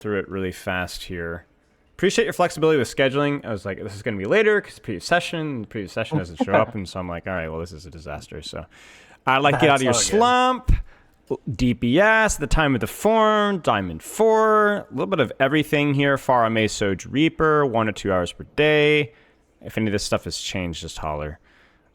through it really fast here. Appreciate your flexibility with scheduling. I was like, this is going to be later because the previous session doesn't show up. And so I'm like, all right, well, this is a disaster. So I'd like to get out of your slump. DPS, the time of the form, Diamond 4, a little bit of everything here. Pharah, May, Soj, Reaper, 1 to 2 hours per day. If any of this stuff has changed, just holler.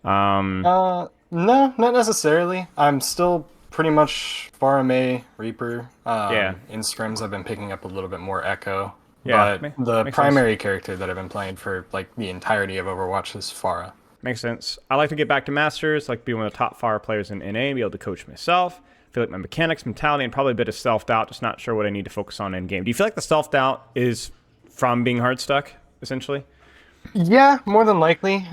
No, not necessarily. I'm still pretty much Pharah, May, Reaper. In scrims, I've been picking up a little bit more Echo. Yeah, but the primary character that I've been playing for like the entirety of Overwatch is Pharah. Makes sense. I like to get back to Masters, like to be one of the top Pharah players in NA, be able to coach myself. I feel like my mechanics, mentality, and probably a bit of self-doubt, just not sure what I need to focus on in game. Do you feel like the self-doubt is from being hard stuck, essentially? Yeah, more than likely.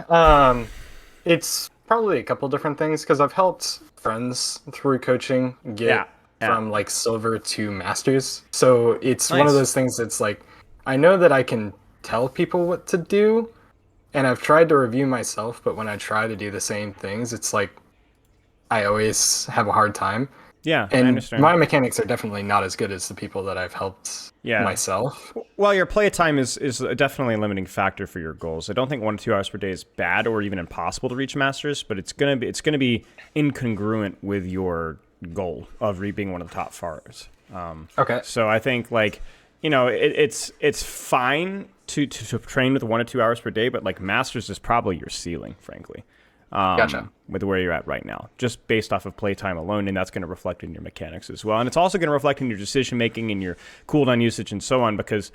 It's probably a couple different things because I've helped friends through coaching get from like silver to masters. So it's one of those things that's like, I know that I can tell people what to do, and I've tried to review myself, but when I try to do the same things, it's like I always have a hard time. Yeah, and I understand. My mechanics are definitely not as good as the people that I've helped myself. Well, your playtime is definitely a limiting factor for your goals. I don't think 1 to 2 hours per day is bad or even impossible to reach Masters, but it's gonna be incongruent with your goal of being one of the top Pharahs. Okay. So I think it's fine to train with 1 to 2 hours per day, but like Masters is probably your ceiling, frankly. Gotcha. With where you're at right now, just based off of playtime alone, and that's going to reflect in your mechanics as well. And it's also going to reflect in your decision making and your cooldown usage and so on, because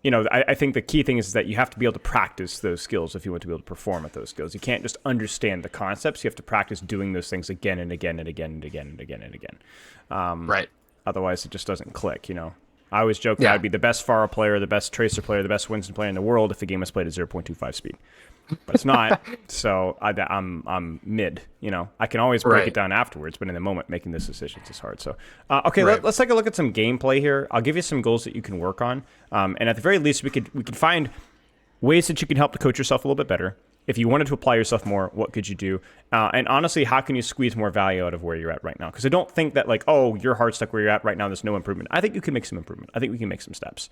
I think the key thing is that you have to be able to practice those skills if you want to be able to perform at those skills. You can't just understand the concepts. You have to practice doing those things again and again and again and again and again and again. Right. Otherwise, it just doesn't click, I always joke that I'd be the best Pharah player, the best Tracer player, the best Winston player in the world if the game was played at 0.25 speed. But it's not, so I'm mid. I can always break it down afterwards, but in the moment, making those decisions is hard. So, let's take a look at some gameplay here. I'll give you some goals that you can work on, and at the very least, we could find ways that you can help to coach yourself a little bit better. If you wanted to apply yourself more, what could you do? And honestly, how can you squeeze more value out of where you're at right now? Because I don't think that you're hard stuck where you're at right now. There's no improvement. I think you can make some improvement. I think we can make some steps.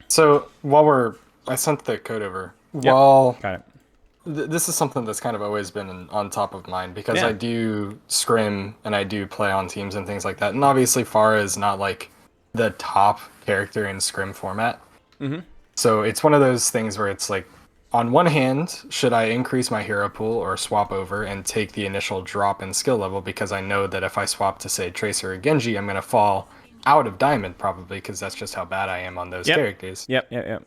So I sent the code over. Yep. Well, got it. This is something that's kind of always been on top of mind because I do scrim and I do play on teams and things like that. And obviously, Pharah is not like the top character in scrim format. Mm-hmm. So it's one of those things where it's like, on one hand, should I increase my hero pool or swap over and take the initial drop in skill level because I know that if I swap to, say, Tracer or Genji, I'm going to fall out of Diamond probably because that's just how bad I am on those characters. Yep.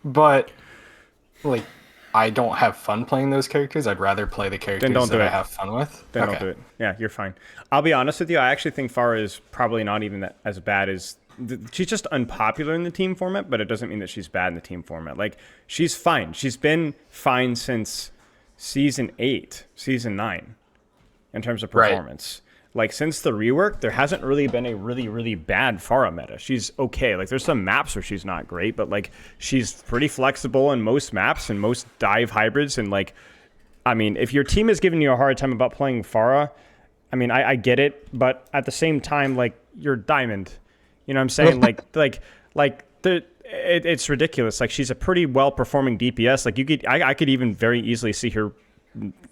But I don't have fun playing those characters. I'd rather play the characters that I have fun with. Then don't do it. Yeah, you're fine. I'll be honest with you. I actually think Pharah is probably not even as bad as... She's just unpopular in the team format, but it doesn't mean that she's bad in the team format. She's fine. She's been fine since Season 8, Season 9, in terms of performance. Since the rework, there hasn't really been a really, really bad Pharah meta. She's okay. There's some maps where she's not great, but, she's pretty flexible in most maps and most dive hybrids. And, if your team is giving you a hard time about playing Pharah, I get it. But at the same time, you're Diamond. You know what I'm saying? It's ridiculous. She's a pretty well-performing DPS. I could even very easily see her...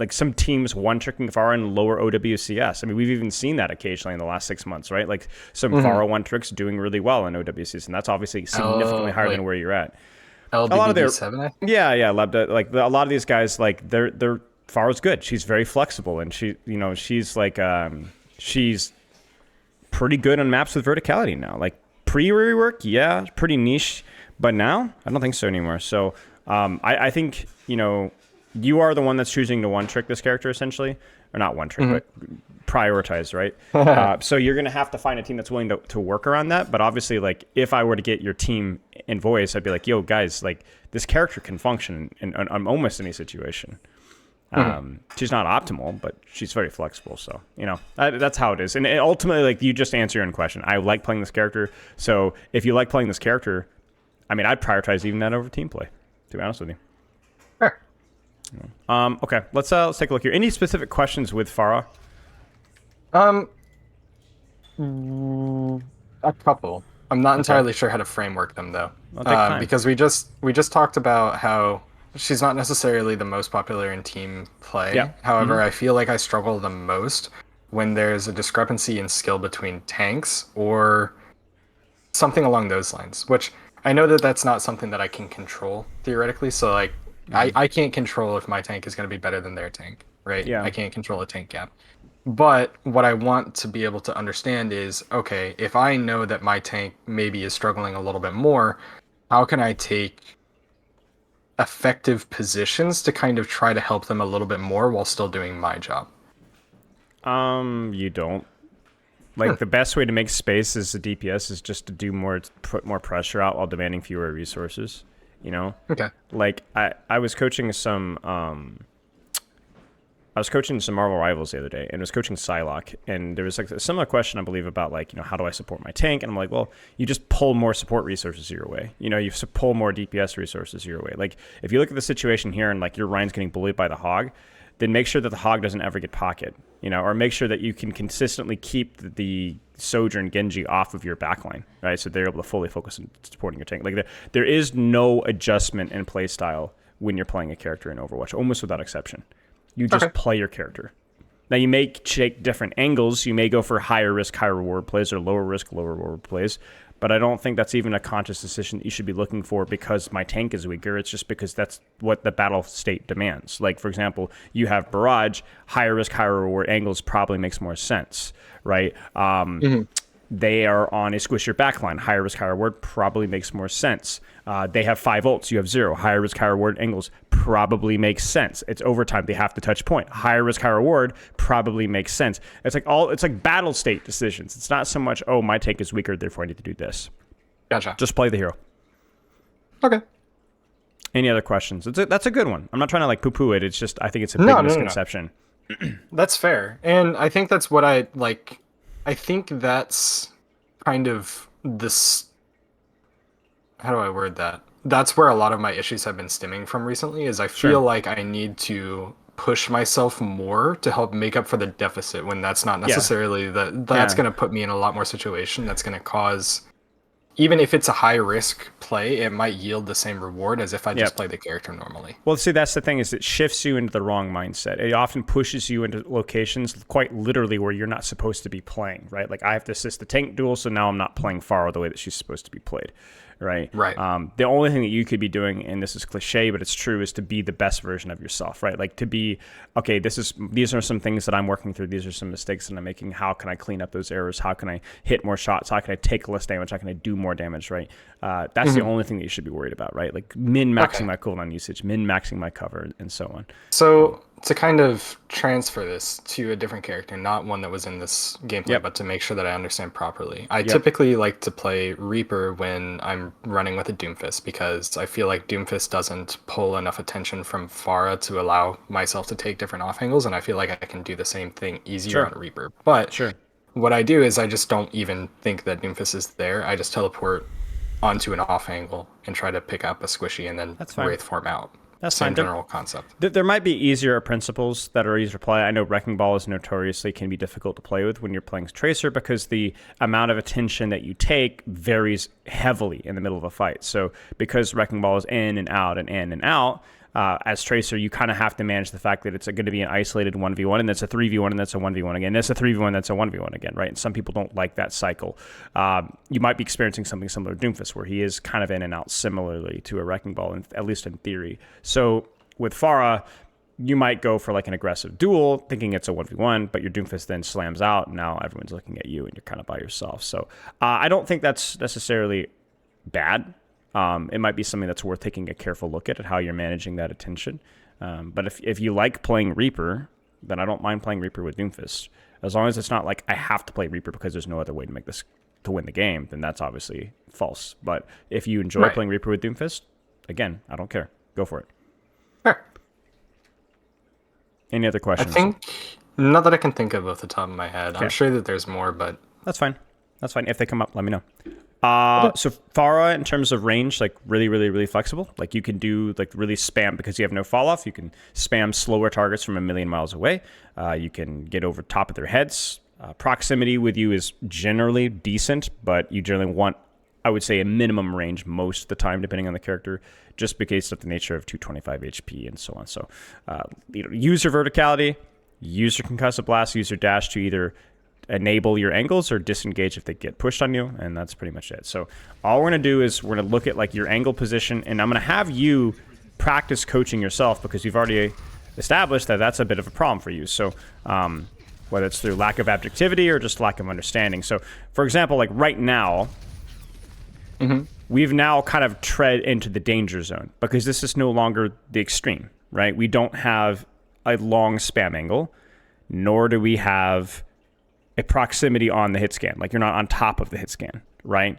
some teams one-tricking Pharah and lower OWCS. We've even seen that occasionally in the last 6 months, right? Some Pharah one-tricks doing really well in OWCS, and that's obviously significantly higher than where you're at. LBBD7, I think? Yeah, Lebda. A lot of these guys, they're Pharah's good. She's very flexible, and she's pretty good on maps with verticality now. Pre-rework, yeah, pretty niche, but now I don't think so anymore. So I think you are the one that's choosing to one-trick this character, essentially. Or not one-trick, but prioritize, right? So you're going to have to find a team that's willing to work around that. But obviously, if I were to get your team in voice, I'd be like, yo, guys, this character can function in almost any situation. She's not optimal, but she's very flexible. So, that's how it is. And ultimately, you just answer your own question. I like playing this character. So if you like playing this character, I'd prioritize even that over team play, to be honest with you. Okay, let's take a look here. Any specific questions with Pharah? A couple. I'm not entirely sure how to framework them though, I'll take time. because we just talked about how she's not necessarily the most popular in team play. Yeah. However, I feel like I struggle the most when there's a discrepancy in skill between tanks or something along those lines. Which I know that that's not something that I can control theoretically. So like, I can't control if my tank is going to be better than their tank, right? Yeah. I can't control a tank gap. But what I want to be able to understand is, okay, if I know that my tank maybe is struggling a little bit more, how can I take effective positions to kind of try to help them a little bit more while still doing my job? You don't. Like the best way to make space as a DPS is just to do more, to put more pressure out while demanding fewer resources. You know, Okay. like I was coaching some Marvel Rivals the other day, and I was coaching Psylocke, and there was like a similar question, I believe, about like, you know, how do I support my tank? And I'm like, well, you just pull more support resources your way. You know, you pull more DPS resources your way. Like if you look at the situation here and like your Ryan's getting bullied by the Hog, then make sure that the Hog doesn't ever get pocket, you know, or make sure that you can consistently keep the Sojourn Genji off of your backline, right? So they're able to fully focus on supporting your tank. Like there is no adjustment in play style when you're playing a character in Overwatch, almost without exception. You just play your character. Now, you may take different angles. You may go for higher risk, higher reward plays or lower risk, lower reward plays. But I don't think that's even a conscious decision that you should be looking for because my tank is weaker. It's just because that's what the battle state demands. Like, for example, you have Barrage, higher risk, higher reward angles probably makes more sense, right? They are on a squish your backline. Higher risk, higher reward probably makes more sense. They have 5 ults. You have 0. Higher risk, higher reward angles probably makes sense. It's overtime. They have to touch point. Higher risk, higher reward probably makes sense. It's like battle state decisions. It's not so much, oh, my tank is weaker, therefore I need to do this. Gotcha. Just play the hero. Okay. Any other questions? That's a good one. I'm not trying to like poo-poo it. It's just I think it's a big misconception. No. That's fair. And I think that's what I like. I think that's kind of this. How do I word that? That's where a lot of my issues have been stemming from recently. Is I feel like I need to push myself more to help make up for the deficit when that's not necessarily that's going to put me in a lot more situation. That's going to cause, even if it's a high risk play, it might yield the same reward as if I just play the character normally. Well, see, that's the thing is it shifts you into the wrong mindset. It often pushes you into locations quite literally where you're not supposed to be playing, right? Like I have to assist the tank duel, so now I'm not playing Pharah the way that she's supposed to be played, right? Right. The only thing that you could be doing, and this is cliche, but it's true, is to be the best version of yourself, right? Like to be, okay, these are some things that I'm working through. These are some mistakes that I'm making. How can I clean up those errors? How can I hit more shots? How can I take less damage? How can I do more damage, right? That's the only thing that you should be worried about, right? Like min-maxing my cooldown usage, min-maxing my cover, and so on. So to kind of transfer this to a different character, not one that was in this gameplay, but to make sure that I understand properly. I typically like to play Reaper when I'm running with a Doomfist because I feel like Doomfist doesn't pull enough attention from Pharah to allow myself to take different off angles, and I feel like I can do the same thing easier on Reaper. But what I do is I just don't even think that Doomfist is there. I just teleport onto an off angle and try to pick up a squishy and then Wraith form out. That's Same fine. general concept. There might be easier principles that are easier to play. I know Wrecking Ball is notoriously can be difficult to play with when you're playing Tracer because the amount of attention that you take varies heavily in the middle of a fight. So because Wrecking Ball is in and out and in and out, as Tracer, you kind of have to manage the fact that it's going to be an isolated 1v1, and that's a 3v1, and that's a 1v1 again. That's a 3v1, that's a 1v1 again, right? And some people don't like that cycle. You might be experiencing something similar to Doomfist, where he is kind of in and out similarly to a Wrecking Ball, at least in theory. So with Pharah, you might go for like an aggressive duel, thinking it's a 1v1, but your Doomfist then slams out, and now everyone's looking at you, and you're kind of by yourself. So I don't think that's necessarily bad. It might be something that's worth taking a careful look at how you're managing that attention. But if you like playing Reaper, then I don't mind playing Reaper with Doomfist. As long as it's not like I have to play Reaper because there's no other way to make this to win the game, then that's obviously false. But if you enjoy playing Reaper with Doomfist, again, I don't care. Go for it. Sure. Any other questions? I think not that I can think of off the top of my head. I'm sure that there's more, but that's fine. That's fine. If they come up, let me know. So Pharah, in terms of range, like really, really, really flexible. Like you can do like really spam because you have no fall off. You can spam slower targets from a million miles away. You can get over top of their heads. Proximity with you is generally decent, but you generally want I would say a minimum range most of the time, depending on the character, just because of the nature of 225 HP and so on. So use your verticality, use your concussive blast, use your dash to either enable your angles or disengage if they get pushed on you, and that's pretty much it. So all we're going to do is we're going to look at like your angle position, and I'm going to have you practice coaching yourself because you've already established that that's a bit of a problem for you. So whether it's through lack of objectivity or just lack of understanding. So for example, like right now, we've now kind of tread into the danger zone because this is no longer the extreme, right? We don't have a long spam angle, nor do we have a proximity on the hit scan. Like you're not on top of the hit scan, right?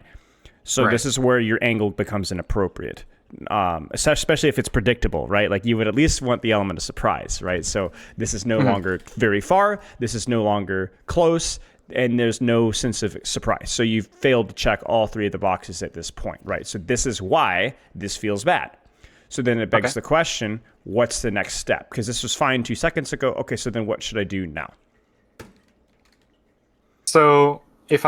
So this is where your angle becomes inappropriate, especially if it's predictable, right? Like you would at least want the element of surprise, right? So this is no longer very far. This is no longer close. And there's no sense of surprise. So you've failed to check all three of the boxes at this point, right? So this is why this feels bad. So then it begs the question, what's the next step? Because this was fine 2 seconds ago. Okay, so then what should I do now? So if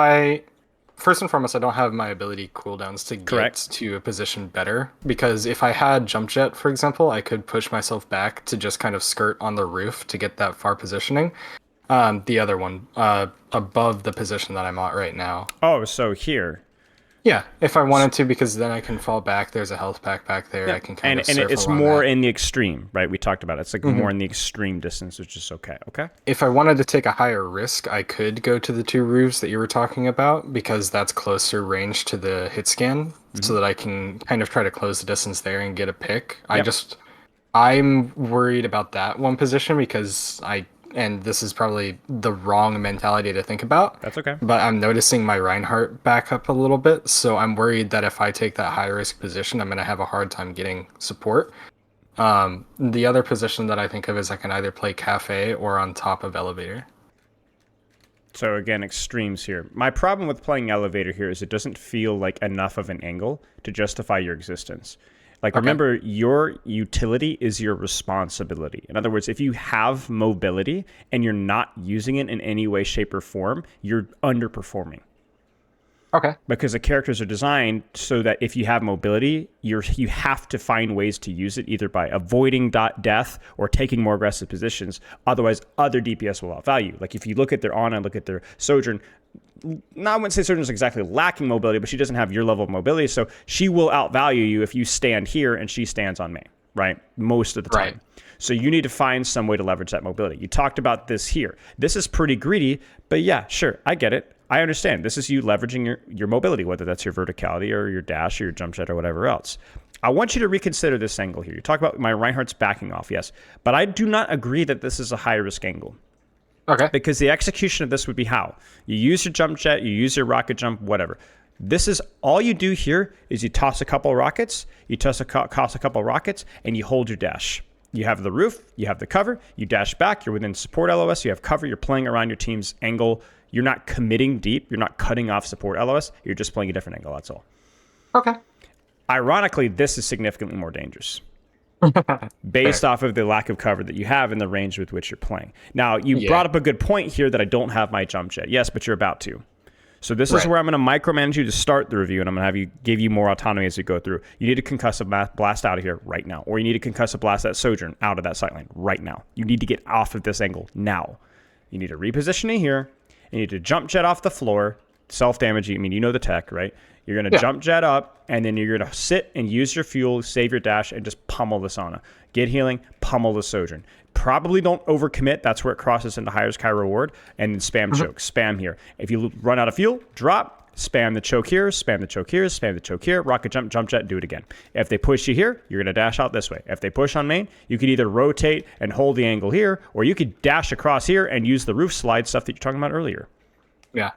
first and foremost, I don't have my ability cooldowns to get to a position better, because if I had jump jet, for example, I could push myself back to just kind of skirt on the roof to get that far positioning. The other one, above the position that I'm at right now. Oh, so here. Yeah, if I wanted to, because then I can fall back. There's a health pack back there. I can kind of surf and it's along more that. in the extreme, right? We talked about it. It's like more in the extreme distance, which is okay. Okay. If I wanted to take a higher risk, I could go to the 2 roofs that you were talking about, because that's closer range to the hit scan, so that I can kind of try to close the distance there and get a pick. I'm worried about that one position because and this is probably the wrong mentality to think about. That's okay. But I'm noticing my Reinhardt back up a little bit, so I'm worried that if I take that high risk position, I'm going to have a hard time getting support. The other position that I think of is I can either play cafe or on top of elevator. So again, extremes here. My problem with playing elevator here is it doesn't feel like enough of an angle to justify your existence. Like, remember, your utility is your responsibility. In other words, if you have mobility and you're not using it in any way, shape, or form, you're underperforming. Okay. Because the characters are designed so that if you have mobility, you have to find ways to use it either by avoiding death or taking more aggressive positions. Otherwise, other DPS will outvalue. Like if you look at their Ana, look at their Sojourn, I wouldn't say Sojourn's exactly lacking mobility, but she doesn't have your level of mobility, so she will outvalue you if you stand here and she stands on main, right? Most of the time. Right. So you need to find some way to leverage that mobility. You talked about this here. This is pretty greedy, but yeah, sure, I get it. I understand. This is you leveraging your mobility, whether that's your verticality or your dash or your jump jet or whatever else. I want you to reconsider this angle here. You talk about my Reinhardt's backing off, yes, but I do not agree that this is a high-risk angle. Okay. Because the execution of this would be how? You use your jump jet, you use your rocket jump, whatever. This is all you do here is you toss a couple of rockets, toss a couple of rockets, and you hold your dash. You have the roof, you have the cover, you dash back, you're within support LOS, you have cover, you're playing around your team's angle. You're not committing deep, you're not cutting off support LOS, you're just playing a different angle, that's all. Okay. Ironically, this is significantly more dangerous. Based off of the lack of cover that you have in the range with which you're playing. Now, you brought up a good point here that I don't have my jump jet. Yes, but you're about to. So this is where I'm going to micromanage you to start the review, and I'm going to give you more autonomy as we go through. You need to concussive blast out of here right now, or you need to concussive blast that Sojourn out of that sightline right now. You need to get off of this angle now. You need to reposition it here. You need to jump jet off the floor, self-damage. I mean, you know the tech, right? You're going to jump jet up, and then you're going to sit and use your fuel, save your dash, and just pummel the Sauna. Get healing, pummel the Sojourn. Probably don't overcommit. That's where it crosses into highest high reward. And then spam choke. Spam here. If you run out of fuel, drop. Spam the choke here, spam the choke here, spam the choke here. Rocket jump, jump jet, do it again. If they push you here, you're going to dash out this way. If they push on main, you could either rotate and hold the angle here, or you could dash across here and use the roof slide stuff that you're talking about earlier. Yeah.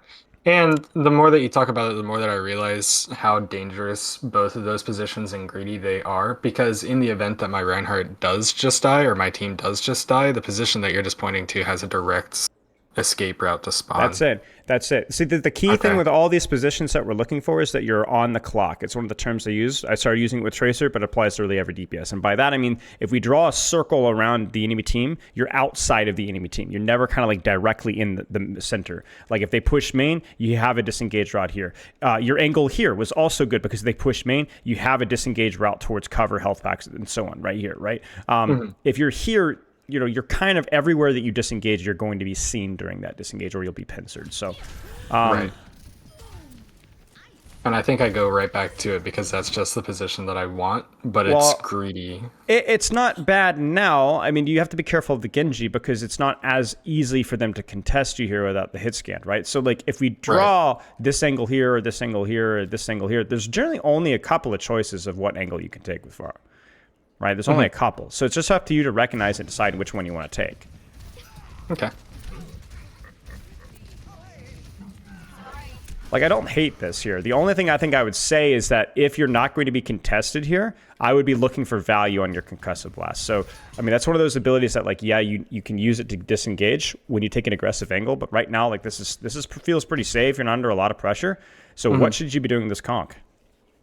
And the more that you talk about it, the more that I realize how dangerous both of those positions and greedy they are. Because in the event that my Reinhardt does just die, or my team does just die, the position that you're just pointing to has a direct escape route to spawn. That's it. That's it. See, the key thing with all these positions that we're looking for is that you're on the clock. It's one of the terms I use. I started using it with Tracer, but it applies to really every DPS. And by that, I mean, if we draw a circle around the enemy team, you're outside of the enemy team. You're never kind of like directly in the center. Like if they push main, you have a disengaged route here. Your angle here was also good because they pushed main, you have a disengaged route towards cover, health packs, and so on right here, right? If you're here, you know, you're kind of everywhere that you disengage, you're going to be seen during that disengage or you'll be pincered. So, right. And I think I go right back to it because that's just the position that I want, but it's greedy. It's not bad now. I mean, you have to be careful of the Genji because it's not as easy for them to contest you here without the hit scan, right? So, like, if we draw this angle here, or this angle here, or this angle here, there's generally only a couple of choices of what angle you can take with Pharah. Right? There's only a couple. So it's just up to you to recognize and decide which one you want to take. Okay. Like, I don't hate this here. The only thing I think I would say is that if you're not going to be contested here, I would be looking for value on your concussive blast. So, I mean, that's one of those abilities that, like, yeah, you can use it to disengage when you take an aggressive angle. But right now, like, this feels pretty safe. You're not under a lot of pressure. So what should you be doing with this conk?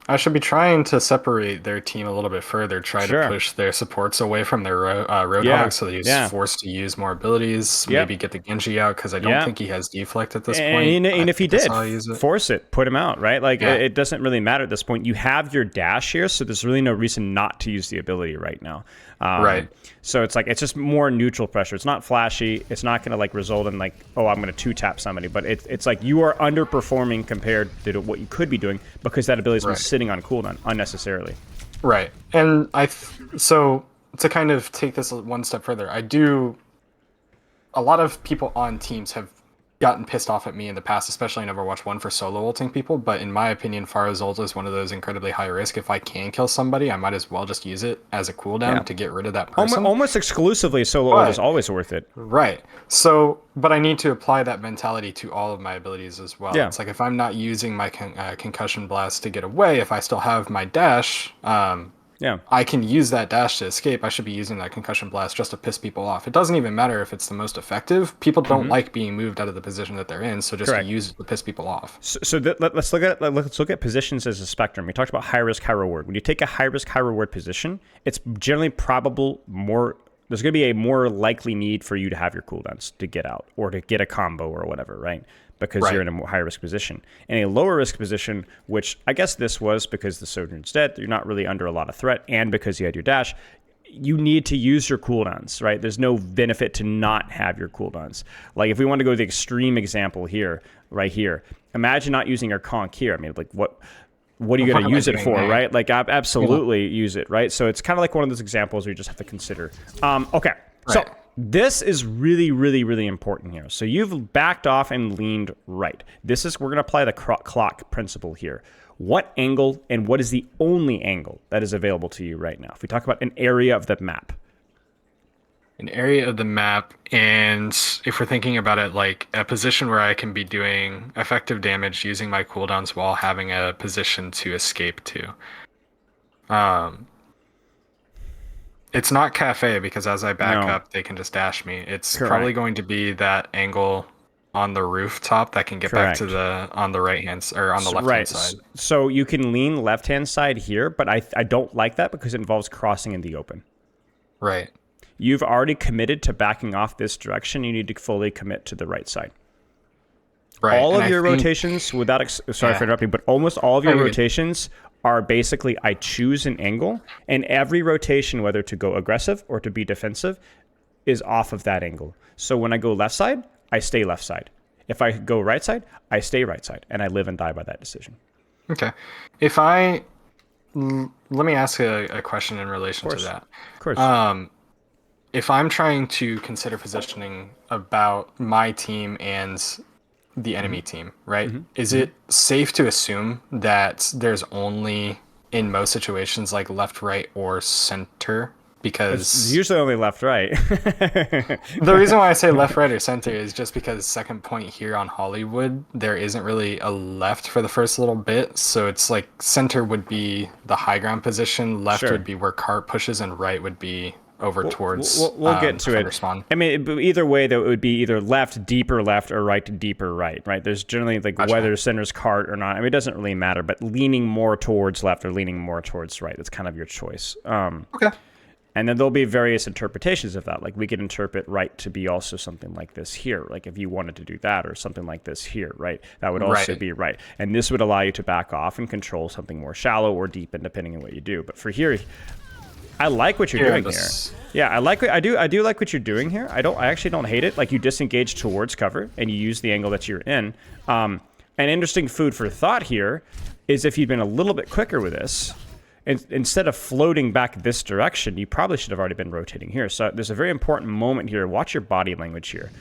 I should be trying to separate their team a little bit further, try to push their supports away from their Roadhog so that he's forced to use more abilities, maybe get the Genji out, because I don't think he has deflect at this point. And if he did, force it, put him out, right? Like, it doesn't really matter at this point. You have your dash here, so there's really no reason not to use the ability right now. So it's like, it's just more neutral pressure. It's not flashy. It's not going to like result in like, oh, I'm going to 2-tap somebody. But it's like you are underperforming compared to what you could be doing because that ability has been sitting on cooldown unnecessarily. Right. And so to kind of take this one step further, a lot of people on teams have gotten pissed off at me in the past, especially in Overwatch 1 for solo ulting people, but in my opinion, Pharah's ult is one of those incredibly high risk. If I can kill somebody, I might as well just use it as a cooldown to get rid of that person. Almost exclusively solo ult is always worth it. Right. So, but I need to apply that mentality to all of my abilities as well. It's like if I'm not using my concussion blast to get away, if I still have my dash, I can use that dash to escape. I should be using that concussion blast just to piss people off. It doesn't even matter if it's the most effective. People don't like being moved out of the position that they're in, so just use it to piss people off. Let's look at positions as a spectrum. We talked about high risk, high reward. When you take a high risk, high reward position, it's generally probable more. There's going to be a more likely need for you to have your cooldowns to get out or to get a combo or whatever, right? Because you're in a more high-risk position. In a lower-risk position, which I guess this was because the Sojourn's dead, you're not really under a lot of threat, and because you had your dash, you need to use your cooldowns, right? There's no benefit to not have your cooldowns. Like, if we want to go to the extreme example here, right here, imagine not using your conk here. I mean, like, what are you going to use it for, right? Like, absolutely use it, right? So it's kind of like one of those examples where you just have to consider. Okay, so this is really, really, really important here. So you've backed off and leaned right. We're going to apply the clock principle here. What angle and what is the only angle that is available to you right now? If we talk about an area of the map. An area of the map, and if we're thinking about it like a position where I can be doing effective damage using my cooldowns while having a position to escape to. It's not cafe because as I back up, they can just dash me. It's probably going to be that angle on the rooftop that can get back to on the right hand or on the left hand side. So you can lean left hand side here, but I don't like that because it involves crossing in the open. Right. You've already committed to backing off this direction. You need to fully commit to the right side. Right. All of your rotations, sorry for interrupting, but almost all of your rotations are basically I choose an angle, and every rotation, whether to go aggressive or to be defensive, is off of that angle. So when I go left side, I stay left side. If I go right side, I stay right side, and I live and die by that decision. Okay. Let me ask a question in relation to that. Of course. If I'm trying to consider positioning about my team and the enemy team, right? Is it safe to assume that there's only, in most situations, like left, right, or center? Because it's usually only left, right. The reason why I say left, right, or center is just because second point here on Hollywood, there isn't really a left for the first little bit. So it's like center would be the high ground position, left would be where cart pushes, and right would be over towards we'll get to it. Spawn. I mean, either way, though, it would be either deeper left, or deeper right, right? There's generally, like, Gotcha. whether center's cart or not. I mean, it doesn't really matter, but leaning more towards left or leaning more towards right, that's kind of your choice. Okay. And then there'll be various interpretations of that. Like, we could interpret right to be also something like this here. Like, if you wanted to do that, or something like this here, right? That would also be right. And this would allow you to back off and control something more shallow or deep, and depending on what you do. But for here, I like what you're doing here. Yeah, I do like what you're doing here. I actually don't hate it. Like, you disengage towards cover and you use the angle that you're in. An interesting food for thought here is if you'd been a little bit quicker with this, instead of floating back this direction, you probably should have already been rotating here. So there's a very important moment here. Watch your body language here,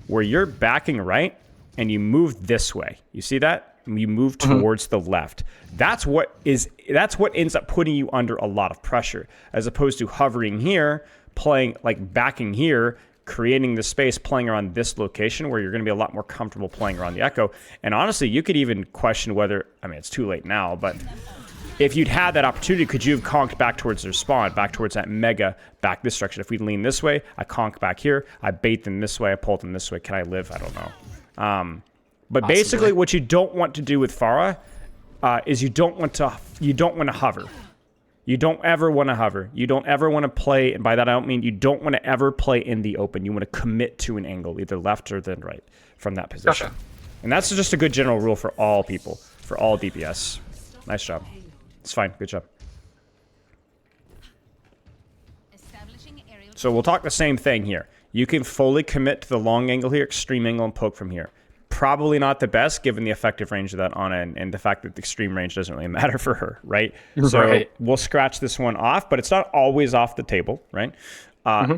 where you're backing right and you move this way. You see that? You move towards the left. That's what ends up putting you under a lot of pressure, as opposed to hovering here, playing, like, backing here, creating the space, playing around this location where you're going to be a lot more comfortable playing around the Echo. And honestly, you could even question whether, I mean, it's too late now, but if you'd had that opportunity, could you have conked back towards their spawn, back towards that mega, back this direction? If we lean this way, I conk back here, I bait them this way, I pull them this way. Can I live? I don't know. But basically, what you don't want to do with Pharah is you don't want to hover. You don't ever want to hover. You don't ever want to play, and by that I don't mean you don't want to ever play in the open. You want to commit to an angle, either left or then right, from that position. Gotcha. And that's just a good general rule for all people, for all DPS. Nice job. It's fine. Good job. So we'll talk the same thing here. You can fully commit to the long angle here, extreme angle, and poke from here. Probably not the best, given the effective range of that Ana, and the fact that the extreme range doesn't really matter for her, right? So we'll scratch this one off, but it's not always off the table, right?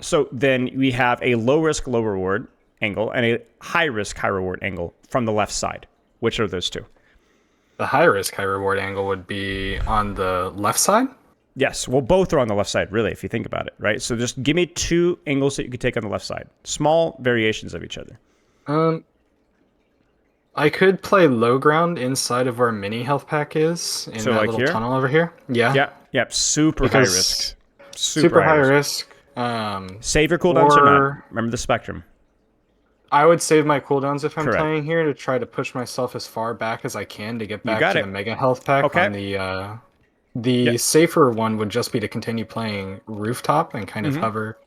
So then we have a low risk, low reward angle, and a high risk, high reward angle from the left side. Which are those two? The high risk, high reward angle would be on the left side? Yes, well, both are on the left side, really, if you think about it, right? So just give me two angles that you could take on the left side. Small variations of each other. I could play low ground inside of where mini health pack is, in So, that like little here? tunnel over here. Yeah. Yep, super high risk. Super high risk. Save your cooldowns or not. Remember the spectrum. I would save my cooldowns if I'm Correct. playing here, to try to push myself as far back as I can to get back got to it. the mega health pack. Okay. On the safer one would just be to continue playing rooftop and kind of hover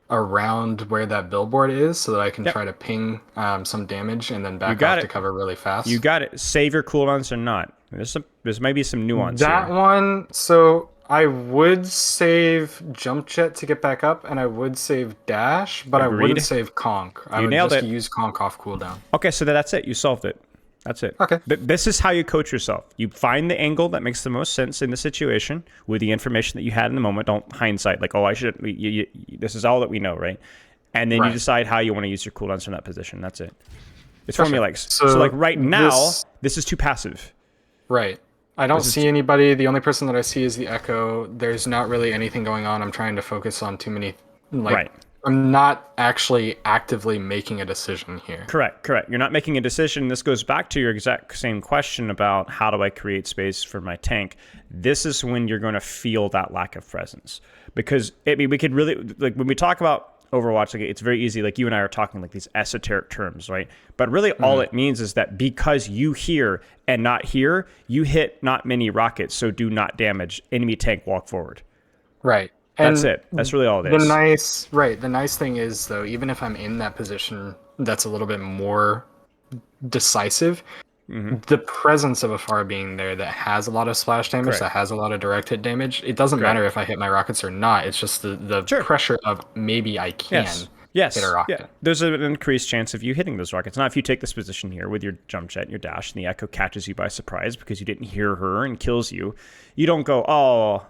around where that billboard is, so that I can try to ping some damage and then back off to cover really fast. You got it. Save your cooldowns or not. There's maybe some nuance That here. one, so I would save jump jet to get back up, and I would save dash, but I Agreed. wouldn't save conk. I would nailed just it. use conk off cooldown. Okay, so that's it. You solved it. That's it. Okay. This is how you coach yourself. You find the angle that makes the most sense in the situation with the information that you had in the moment. Don't hindsight, like, oh, I should. This is all that we know, right? And then you decide how you want to use your cooldowns from that position. That's it. It's formulaic. So like right now, this is too passive. Right. I don't see anybody. The only person that I see is the Echo. There's not really anything going on. I'm trying to focus on too many. Right. I'm not actually actively making a decision here. Correct. You're not making a decision. This goes back to your exact same question about how do I create space for my tank. This is when you're going to feel that lack of presence. Because we could really, like, when we talk about Overwatch, like, it's very easy. Like, you and I are talking like these esoteric terms, right? But really all it means is that because you hear and not here, you hit not many rockets, so do not damage enemy tank walk forward. Right. That's it. That's really all it is. The nice thing is, though, even if I'm in that position that's a little bit more decisive, the presence of a Pharah being there that has a lot of splash damage, that has a lot of direct hit damage, it doesn't matter if I hit my rockets or not. It's just the pressure of maybe I can hit a rocket. Yeah. There's an increased chance of you hitting those rockets. Now, if you take this position here with your jump jet and your dash, and the Echo catches you by surprise because you didn't hear her and kills you, you don't go, oh,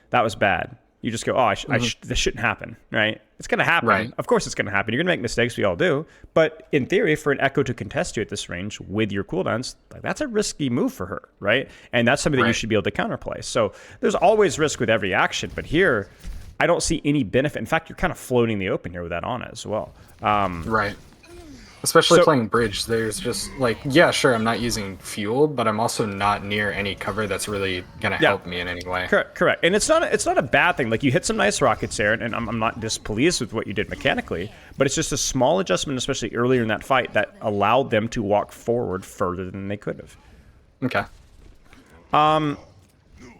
that was bad. You just go, oh, this shouldn't happen, right? It's going to happen. Right. Of course it's going to happen. You're going to make mistakes. We all do. But in theory, for an Echo to contest you at this range with your cooldowns, like, that's a risky move for her, right? And that's something that you should be able to counterplay. So there's always risk with every action. But here, I don't see any benefit. In fact, you're kind of floating the open here with that Ana as well. Right. Especially playing bridge, there's just like, yeah, sure, I'm not using fuel, but I'm also not near any cover that's really gonna help me in any way. Correct. And it's not a bad thing. Like, you hit some nice rockets there, and I'm not displeased with what you did mechanically, but it's just a small adjustment, especially earlier in that fight, that allowed them to walk forward further than they could have. Okay.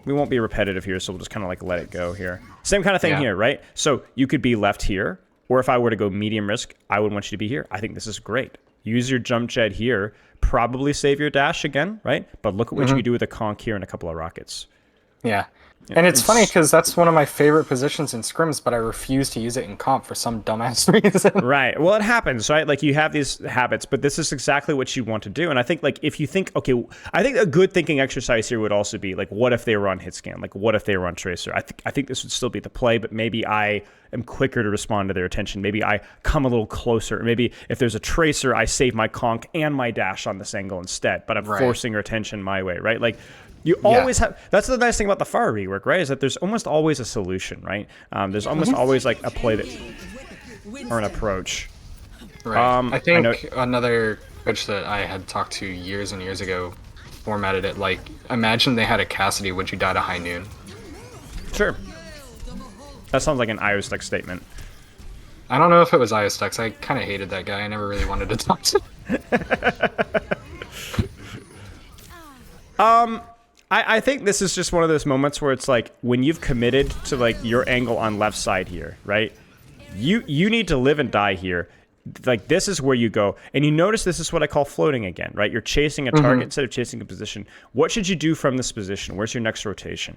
We won't be repetitive here, so we'll just kind of like let it go here. Same kind of thing here, right? So you could be left here, or if I were to go medium risk, I would want you to be here. I think this is great. Use your jump jet here. Probably save your dash again, right? But look at what you can do with a conch here and a couple of rockets. Yeah. And it's funny because that's one of my favorite positions in scrims, but I refuse to use it in comp for some dumbass reason. Right. Well, it happens, right? Like, you have these habits, but this is exactly what you want to do. And I think, like, if you think, okay, I think a good thinking exercise here would also be, like, what if they were on hit scan? Like, what if they were on tracer? I think this would still be the play, but maybe I am quicker to respond to their attention. Maybe I come a little closer. Maybe if there's a tracer, I save my conch and my dash on this angle instead, but I'm forcing her attention my way, right? Like, you always have. That's the nice thing about the Pharah rework, right? Is that there's almost always a solution, right? There's almost always like a play that, or an approach. Right. I think another coach that I had talked to years and years ago formatted it like, imagine they had a Cassidy, would you die to high noon? Sure. That sounds like an IOSTEX statement. I don't know if it was IOSTEX. I kind of hated that guy. I never really wanted to talk to him. I think this is just one of those moments where it's like, when you've committed to like your angle on left side here, right? You need to live and die here. Like, this is where you go. And you notice this is what I call floating again, right? You're chasing a target instead of chasing a position. What should you do from this position? Where's your next rotation?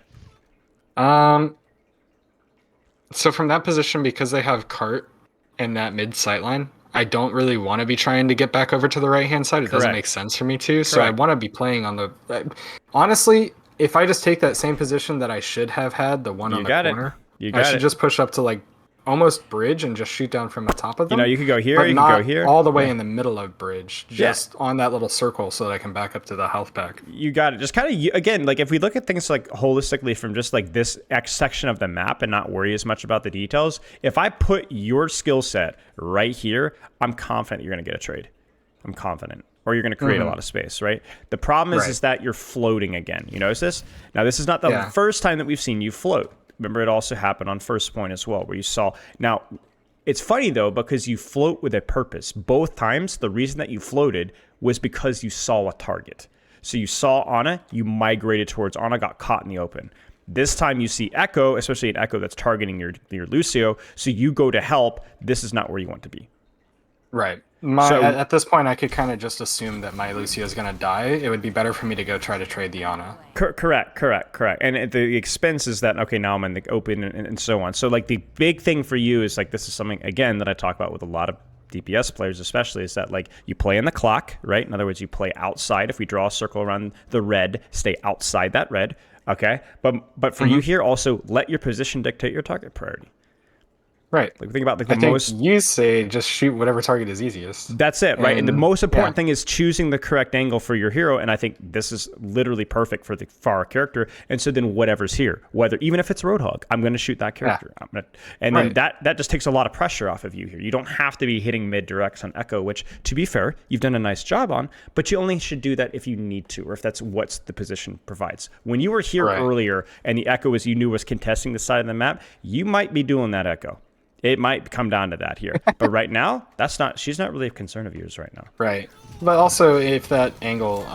So from that position, because they have cart in that mid sight line, I don't really want to be trying to get back over to the right-hand side. It doesn't make sense for me to. So I want to be playing on the... honestly, if I just take that same position that I should have had, the one on the corner, I should just push up to like almost bridge and just shoot down from the top of them. You know, you could go here, but you not could go here. all the way in the middle of bridge, just on that little circle so that I can back up to the health pack. You got it. Just kind of, again, like, if we look at things like holistically from just like this X section of the map and not worry as much about the details, if I put your skill set right here, I'm confident you're going to get a trade. I'm confident. Or you're going to create a lot of space, right? The problem is that you're floating again. You notice this? Now, this is not the first time that we've seen you float. Remember, it also happened on first point as well, where you saw... Now, it's funny, though, because you float with a purpose. Both times, the reason that you floated was because you saw a target. So you saw Ana, you migrated towards Ana, got caught in the open. This time you see Echo, especially an Echo that's targeting your Lucio, so you go to help. This is not where you want to be. Right. At this point, I could kind of just assume that my Lucio is going to die. It would be better for me to go try to trade the Ana. Correct. And the expense is that, okay, now I'm in the open and so on. So, like, the big thing for you is, like, this is something, again, that I talk about with a lot of DPS players especially, is that, like, you play in the clock, right? In other words, you play outside. If we draw a circle around the red, stay outside that red, okay? But for you here, also, let your position dictate your target priority. Right. Like, think about, like, you say just shoot whatever target is easiest. That's it, right? And the most important thing is choosing the correct angle for your hero, and I think this is literally perfect for the Pharah character. And so then whatever's here, even if it's Roadhog, I'm going to shoot that character. Then that just takes a lot of pressure off of you here. You don't have to be hitting mid directs on Echo, which, to be fair, you've done a nice job on, but you only should do that if you need to, or if that's what the position provides. When you were here earlier and the Echo, as you knew, was contesting the side of the map, you might be doing that Echo. It might come down to that here. But right now, she's not really a concern of yours right now. Right. But also, if that angle,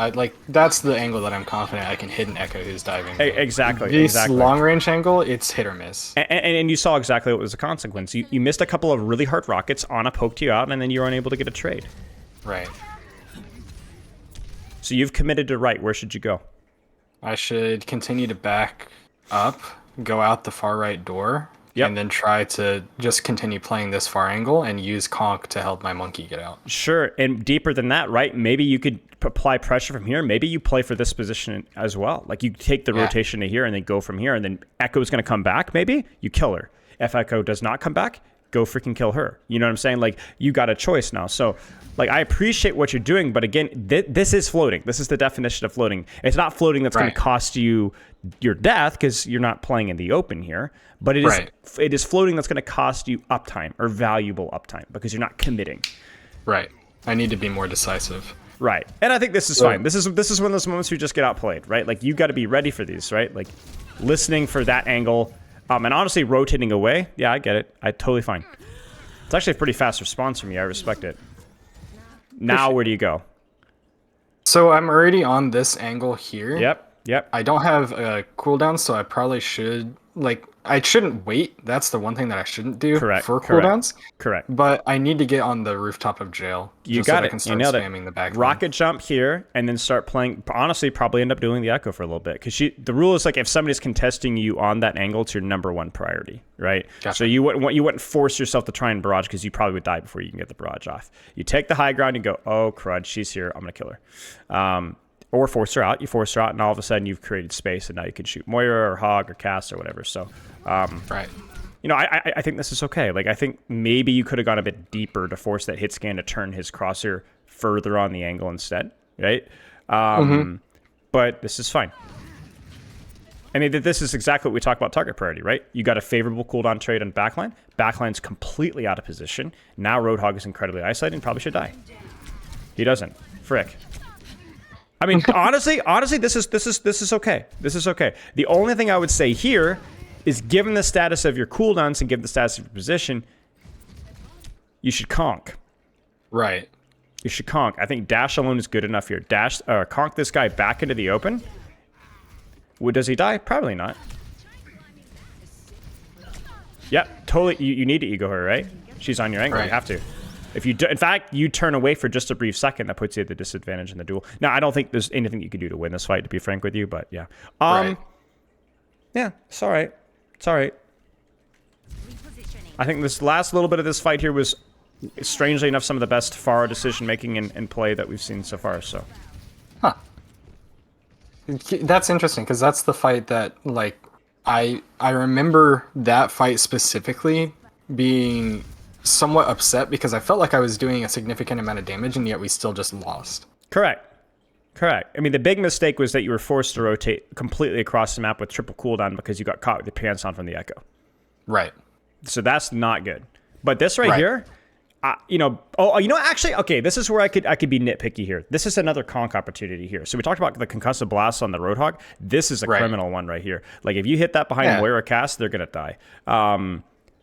that's the angle that I'm confident I can hit an Echo who's diving. Exactly. This long range angle, it's hit or miss. And you saw exactly what was the consequence. You missed a couple of really hard rockets, Ana poked you out, and then you were unable to get a trade. Right. So you've committed to right. Where should you go? I should continue to back up, go out the far right door, and then try to just continue playing this far angle and use Conk to help my monkey get out. Sure, and deeper than that, right? Maybe you could apply pressure from here. Maybe you play for this position as well. Like, you take the rotation to here and then go from here, and then Echo's going to come back, maybe? You kill her. If Echo does not come back, go freaking kill her. You know what I'm saying? Like, you got a choice now. So, like, I appreciate what you're doing, but again, this is floating. This is the definition of floating. It's not floating that's going to cost you your death, because you're not playing in the open here, but it is floating that's going to cost you uptime, or valuable uptime, because you're not committing. Right. I need to be more decisive. Right. And I think this is fine. This is one of those moments where you just get outplayed, right? Like, you got to be ready for these, right? Like, listening for that angle, and honestly rotating away. Yeah, I get it. Totally fine. It's actually a pretty fast response from you. I respect it. Now, where do you go? So I'm already on this angle here. Yep. I don't have a cooldown, so I probably should, like, I shouldn't wait. That's the one thing that I shouldn't do for cooldowns. Correct. But I need to get on the rooftop of jail. You got so it. I can start spamming the back. Rocket jump here, and then start playing. Honestly, probably end up doing the echo for a little bit, because the rule is, like, if somebody's contesting you on that angle, it's your #1 priority, right? Gotcha. So you wouldn't force yourself to try and barrage, because you probably would die before you can get the barrage off. You take the high ground and go, oh crud, she's here, I'm gonna kill her. Or force her out. You force her out, and all of a sudden you've created space, and now you can shoot Moira or Hog or Cass or whatever. So, right. You know, I think this is okay. Like, I think maybe you could have gone a bit deeper to force that hit scan to turn his crosshair further on the angle instead, right? But this is fine. I mean, this is exactly what we talk about target priority, right? You got a favorable cooldown trade on backline. Backline's completely out of position. Now Roadhog is incredibly isolated and probably should die. He doesn't. Frick. I mean, honestly, this is okay. This is okay. The only thing I would say here is, given the status of your cooldowns and given the status of your position, you should conk. Right. You should conk. I think dash alone is good enough here. Conk this guy back into the open. Does he die? Probably not. Yep, totally. You need to ego her, right? She's on your angle. Right. You have to. If you do, in fact, you turn away for just a brief second, that puts you at the disadvantage in the duel. Now, I don't think there's anything you can do to win this fight, to be frank with you, but yeah. Right. Yeah, it's all right. It's all right. I think this last little bit of this fight here was, strangely enough, some of the best Pharah decision-making and play that we've seen so far, so. Huh. That's interesting, because that's the fight that, like, I remember that fight specifically being somewhat upset, because I felt like I was doing a significant amount of damage, and yet we still just lost. Correct. I mean, the big mistake was that you were forced to rotate completely across the map with triple cooldown because you got caught with your pants on from the echo. Right. So that's not good. But this right here, actually, okay, this is where I could be nitpicky here. This is another conk opportunity here. So we talked about the concussive blast on the Roadhog. This is a criminal one right here. Like, if you hit that behind Moira cast, they're gonna die.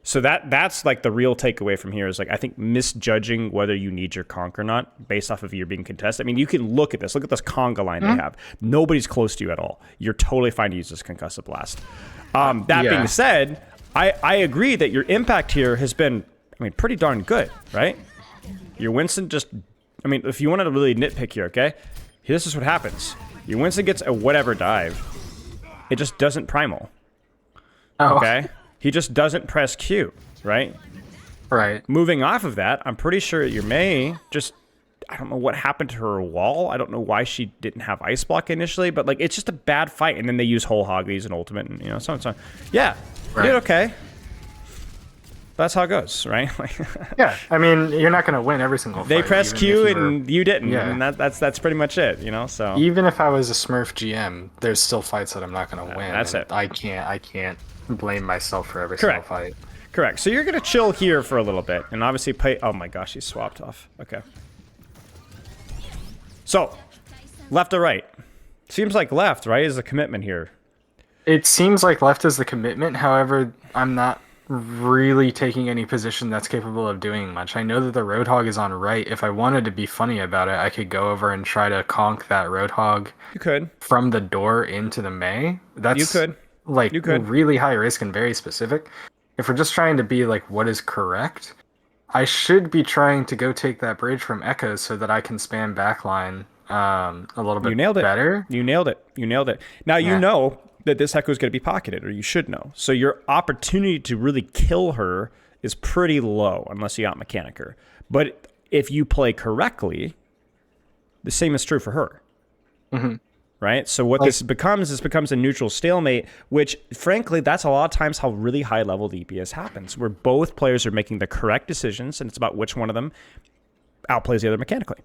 So that's like the real takeaway from here is, like, I think misjudging whether you need your conk or not based off of you being contested. I mean, you can look at this conga line they have. Nobody's close to you at all. You're totally fine to use this concussive blast. Being said, I agree that your impact here has been, I mean, pretty darn good, right? Your Winston just, I mean, if you wanted to really nitpick here, okay? This is what happens. Your Winston gets a whatever dive. It just doesn't primal. Oh. Okay? He just doesn't press Q, right? Right. Moving off of that, I'm pretty sure your Mei just, I don't know what happened to her wall. I don't know why she didn't have Ice Block initially, but, like, it's just a bad fight. And then they use Whole Hog, they use an ultimate, and, you know, so on and so on. Yeah, you did okay. That's how it goes, right? Yeah, I mean, you're not going to win every single fight. They pressed Q and you didn't, and that's pretty much it, you know. So even if I was a Smurf GM, there's still fights that I'm not going to win. That's it. I can't blame myself for every single fight. Correct. So you're going to chill here for a little bit, and obviously play. Oh my gosh, he swapped off. Okay. So, left or right? Seems like left, right, is a commitment here. It seems like left is the commitment. However, I'm not really taking any position that's capable of doing much. I know that the Roadhog is on right. If I wanted to be funny about it, I could go over and try to conk that Roadhog. You could. From the door into the Mei. That's you could. Like, really high risk and very specific. If we're just trying to be like, what is correct? I should be trying to go take that bridge from Echo so that I can spam backline a little bit better. You nailed it. Now you know that this Echo is going to be pocketed, or you should know. So your opportunity to really kill her is pretty low unless you out-mechanic her. But if you play correctly, the same is true for her. Mm-hmm. Right? So what this becomes a neutral stalemate, which, frankly, that's a lot of times how really high-level DPS happens, where both players are making the correct decisions, and it's about which one of them outplays the other mechanically.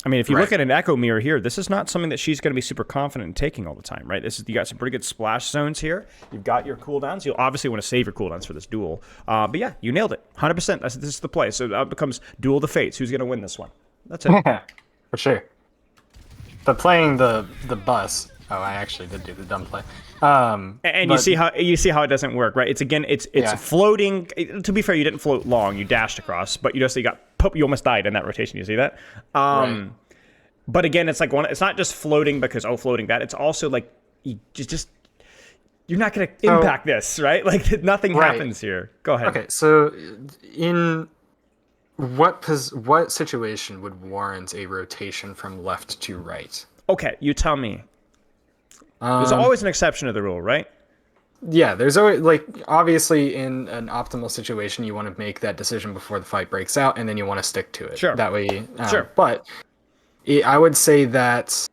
I mean, if you look at an Echo Mirror here, this is not something that she's going to be super confident in taking all the time, right? You got some pretty good splash zones here. You've got your cooldowns. You'll obviously want to save your cooldowns for this duel. But yeah, you nailed it. 100%. This is the play. So that becomes Duel of the Fates. Who's going to win this one? That's it. For sure. But playing the bus. Oh, I actually did do the dumb play. And you see how it doesn't work, right? It's floating. To be fair, you didn't float long. You dashed across, but you you almost died in that rotation. You see that? Right. But again, it's like it's not just floating because floating bad. It's also like you're not going to impact this, right? Like nothing happens here. Go ahead. Okay, so in what situation would warrant a rotation from left to right? Okay, you tell me. There's always an exception to the rule, right? Yeah, there's always, like, obviously in an optimal situation, you want to make that decision before the fight breaks out, and then you want to stick to it. Sure. That way, Sure. But I would say that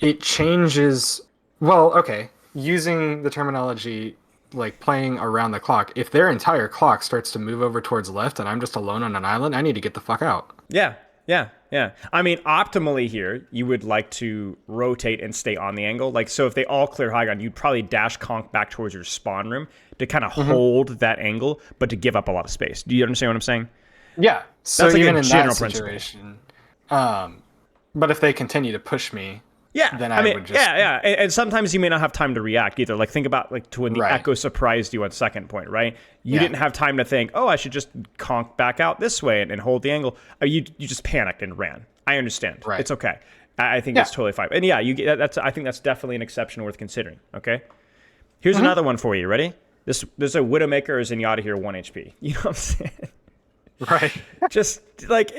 it changes. Well, okay, using the terminology like playing around the clock. If their entire clock starts to move over towards left, and I'm just alone on an island, I need to get the fuck out. Yeah. I mean, optimally here, you would like to rotate and stay on the angle. Like, so if they all clear high ground, you'd probably dash conk back towards your spawn room to kind of hold that angle, but to give up a lot of space. Do you understand what I'm saying? Yeah. So that's like even a in general that situation, but if they continue to push me, then I would just... Yeah. And sometimes you may not have time to react either. Like, think about like to when the echo surprised you on second point, right? You didn't have time to think, oh, I should just conk back out this way and hold the angle. You just panicked and ran. I understand. Right. It's okay. I think it's totally fine. And yeah, I think that's definitely an exception worth considering. Okay. Here's another one for you. Ready? There's a Widowmaker or Zenyatta here, 1 HP. You know what I'm saying? Right. Just like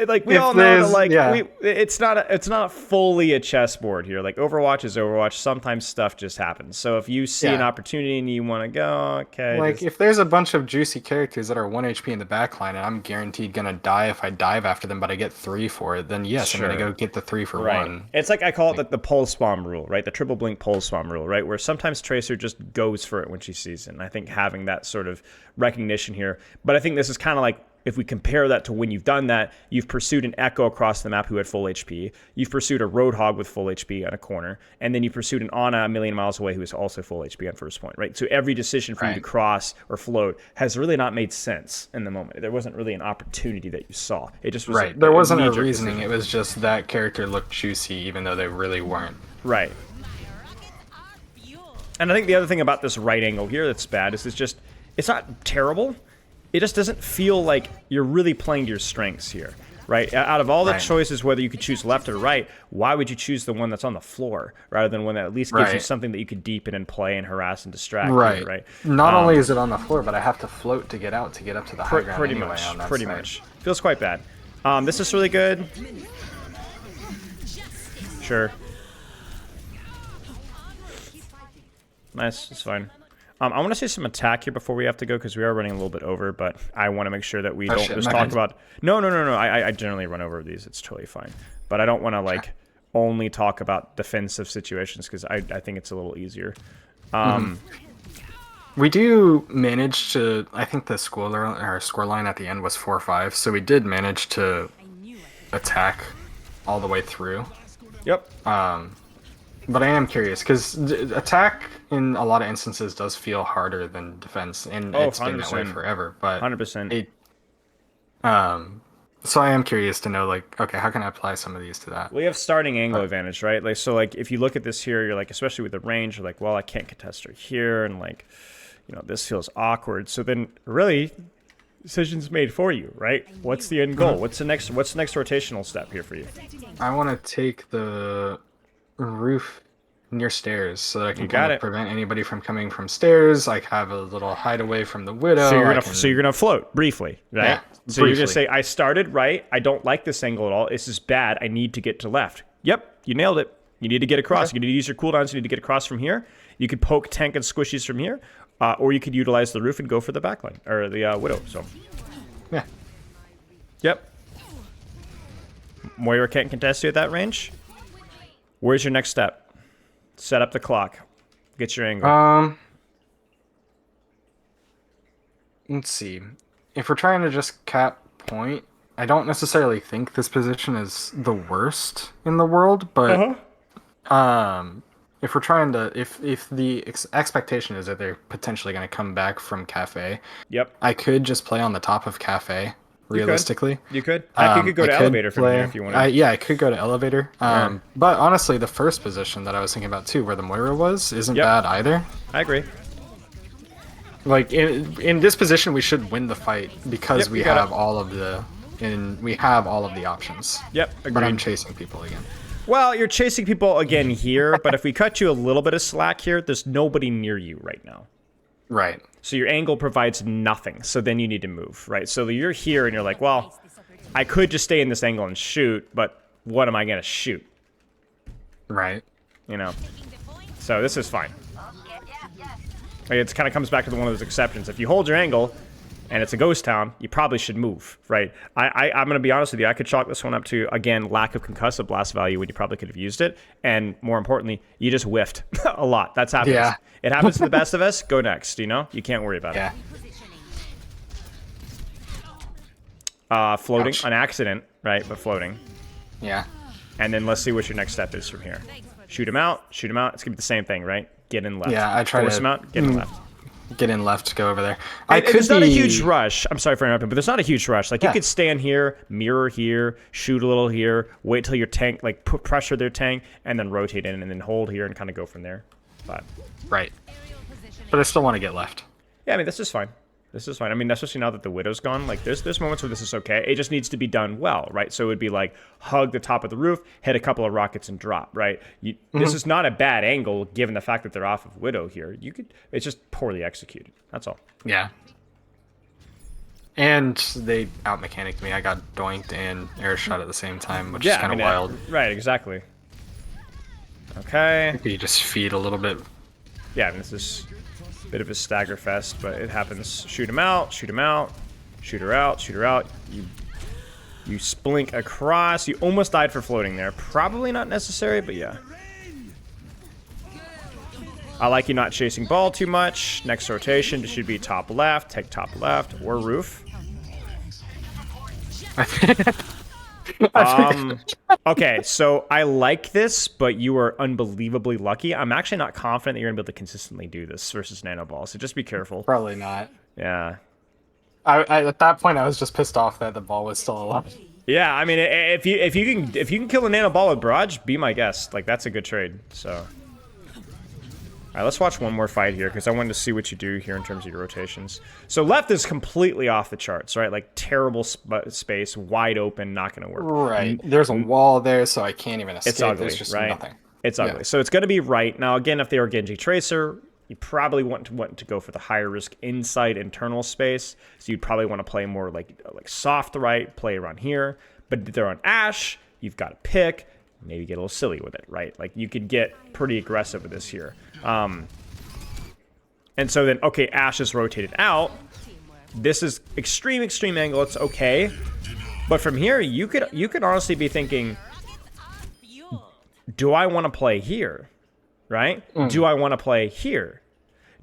like we all know that it's not fully a chessboard here. Like Overwatch is Overwatch. Sometimes stuff just happens. So if you see an opportunity and you want to go, okay. Like if there's a bunch of juicy characters that are 1 HP in the backline and I'm guaranteed gonna die if I dive after them, but I get 3 for it, then yes, I'm gonna go get the 3 for 1. It's like I call it the pulse bomb rule, right? The triple blink pulse bomb rule, right? Where sometimes Tracer just goes for it when she sees it. And I think having that sort of recognition here, but I think this is kind of like, if we compare that to when you've done that, you've pursued an Echo across the map who had full HP. You've pursued a Roadhog with full HP on a corner. And then you pursued an Ana a million miles away who is also full HP on first point, right? So every decision for you to cross or float has really not made sense in the moment. There wasn't really an opportunity that you saw. It just was there wasn't a reasoning. Decision. It was just that character looked juicy even though they really weren't. Right. And I think the other thing about this right angle here that's bad is it's not terrible. It just doesn't feel like you're really playing to your strengths here, right? Out of all the choices, whether you could choose left or right, why would you choose the one that's on the floor rather than one that at least gives you something that you could deepen and play and harass and distract? Right. You, right. Not only is it on the floor, but I have to float to get out to get up to the high ground pretty anyway much. On that pretty side. much. Feels quite bad. This is really good. Sure. Nice. It's fine. I want to see some attack here before we have to go because we are running a little bit over, but I want to make sure that we don't just talk about... No. I generally run over these. It's totally fine. But I don't want to, like, only talk about defensive situations because I think it's a little easier. We do manage to... I think the score line at the end was 4-5, so we did manage to attack all the way through. Yep. But I am curious because attack in a lot of instances does feel harder than defense, and it's been that way forever. But 100%. So I am curious to know, like, okay, how can I apply some of these to that? We have starting angle advantage, right? Like, so like if you look at this here, you're like, especially with the range, you're like, well, I can't contest her here, and like, you know, this feels awkward. So then, really, decisions made for you, right? What's the end goal? What's the next rotational step here for you? I want to take the roof near stairs so that I can kind of prevent anybody from coming from stairs. Like have a little hideaway from the widow. So you're gonna float briefly, right? Yeah, so you're gonna say, I started right. I don't like this angle at all. This is bad. I need to get to left. Yep, you nailed it. You need to get across. You need to use your cooldowns. You need to get across from here. You could poke tank and squishies from here, or you could utilize the roof and go for the backline or the widow. So yeah, yep. Moira can't contest you at that range. Where's your next step? Set up the clock. Get your angle. Let's see. If we're trying to just cap point, I don't necessarily think this position is the worst in the world, but if we're trying to, if the expectation is that they're potentially going to come back from Cafe, yep, I could just play on the top of Cafe realistically. You could. Heck, you could go to elevator from here if you wanted. Yeah, I could go to elevator. But honestly, the first position that I was thinking about too, where the Moira was, isn't bad either. I agree. Like in this position, we should win the fight because we have all of the options. Yep, agreed. But I'm chasing people again. Well, you're chasing people again here, but if we cut you a little bit of slack here, there's nobody near you right now. Right. So your angle provides nothing. So then you need to move, right? So you're here and you're like, well, I could just stay in this angle and shoot, but what am I going to shoot? Right. You know? So this is fine. Like, it kind of comes back to one of those exceptions. If you hold your angle and it's a ghost town, you probably should move, right? I'm going to be honest with you. I could chalk this one up to, again, lack of concussive blast value when you probably could have used it. And more importantly, you just whiffed a lot. That's happened. Yeah. It happens to the best of us. Go next, you know? You can't worry about it. Floating, an accident, right? But floating. Yeah. And then let's see what your next step is from here. Shoot him out. Shoot him out. It's going to be the same thing, right? Get in left. Yeah, I try Force to him out. Get in left. Get in left, go over there. There's not a huge rush. I'm sorry for interrupting, but there's not a huge rush. Like, you could stand here, mirror here, shoot a little here, wait till your tank, like, put pressure their tank, and then rotate in, and then hold here and kind of go from there. But right. But I still want to get left. Yeah, I mean, this is fine. This is fine. I mean, especially now that the Widow's gone, like, there's moments where this is okay. It just needs to be done well, right? So it would be like, hug the top of the roof, hit a couple of rockets, and drop, right? This is not a bad angle, given the fact that they're off of Widow here. It's just poorly executed. That's all. Yeah. And they out-mechanicked me. I got doinked and air shot at the same time, which is kind of wild. Right, exactly. Okay. You just feed a little bit. Yeah, I mean, this is a bit of a stagger fest, but it happens. Shoot him out, shoot him out, shoot her out, shoot her out. You splink across. You almost died for floating there. Probably not necessary, but yeah. I like you not chasing ball too much. Next rotation should be top left. Take top left or roof. Okay, so I like this, but you are unbelievably lucky. I'm actually not confident that you're going to be able to consistently do this versus Nano Ball, so just be careful. Probably not. Yeah. At that point, I was just pissed off that the ball was still alive. Yeah, I mean, if you can kill a Nano Ball with Barrage, be my guest. Like, that's a good trade, so... Alright, let's watch one more fight here, because I wanted to see what you do here in terms of your rotations. So left is completely off the charts, right? Like, terrible space, wide open, not going to work. Right. There's a wall there, so I can't even escape. It's ugly, There's just right? nothing. It's ugly. Yeah. So it's going to be right. Now, again, if they were Genji Tracer, you probably want to go for the higher risk inside internal space. So you'd probably want to play more like soft right, play around here. But if they're on Ashe, you've got to pick. Maybe get a little silly with it, right? Like, you could get pretty aggressive with this here. And so then, okay, Ashe is rotated out. This is extreme angle. It's okay. But from here, you could honestly be thinking, do I want to play here? Right? Do I want to play here?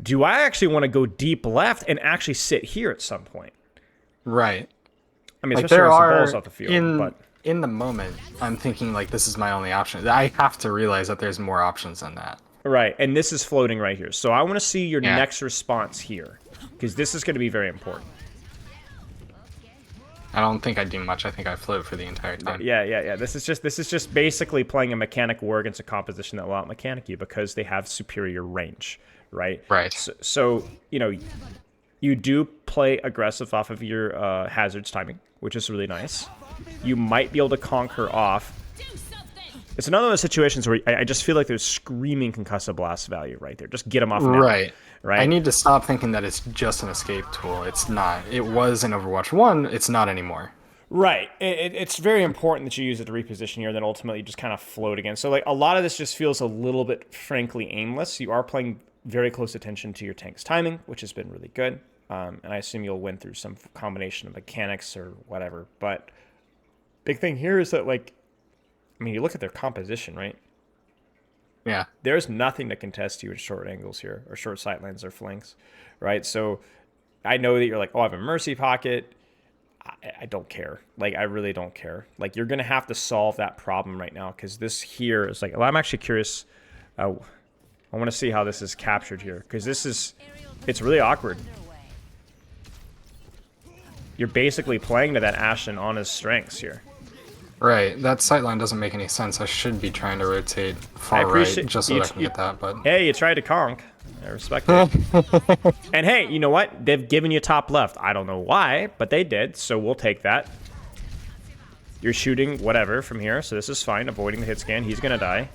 Do I actually want to go deep left and actually sit here at some point? Right. I mean, especially when the ball's off the field, but... In the moment, I'm thinking, like, this is my only option. I have to realize that there's more options than that. Right, and this is floating right here. So I want to see your next response here, because this is going to be very important. I don't think I do much. I think I float for the entire time. Yeah. This is just basically playing a mechanic war against a composition that will out-mechanic you because they have superior range, right? Right. So you know, you do play aggressive off of your hazards timing, which is really nice. You might be able to conquer off. It's another of those situations where I just feel like there's screaming concussive blast value right there. Just get them off now. Right. Right. I need to stop thinking that it's just an escape tool. It's not. It was in Overwatch 1. It's not anymore. Right. It's very important that you use it to reposition here, then ultimately you just kind of float again. So like a lot of this just feels a little bit, frankly, aimless. You are playing very close attention to your tank's timing, which has been really good. And I assume you'll win through some combination of mechanics or whatever. But big thing here is that, like, I mean, you look at their composition, right? Yeah. There's nothing that can test you at short angles here, or short sightlines or flanks, right? So I know that you're like, oh, I have a Mercy pocket. I don't care. Like, I really don't care. Like, you're going to have to solve that problem right now, because this here is like, well, I'm actually curious. I want to see how this is captured here, because it's really awkward. you're basically playing to that Ashen on his strengths here. Right, that sightline doesn't make any sense. I should be trying to rotate far right just so I can get that, but... Hey, you tried to conk. I respect it. And hey, you know what? They've given you top left. I don't know why, but they did, so we'll take that. You're shooting whatever from here, so this is fine. Avoiding the hit scan. He's going to die.